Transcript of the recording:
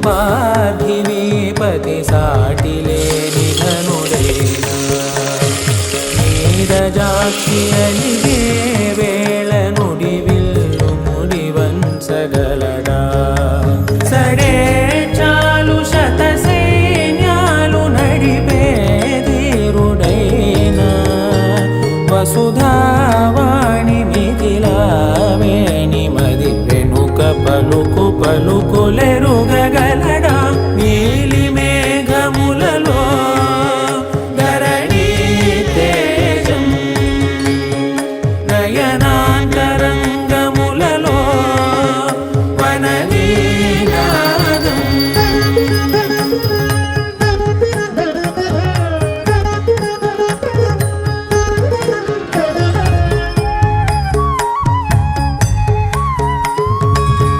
పార్థివీపతి సాటిలేని ధనుడైనా నీరజాక్షి అలిగే వేళ నుడివిల్లు ముడివంచగలడా సడే చాలు శత సైన్యాలు నడిపే ధీరుడైనా వసుధావాణి మిథిలావేణి మది వెనుక పలుకు పలుకులెరుగగల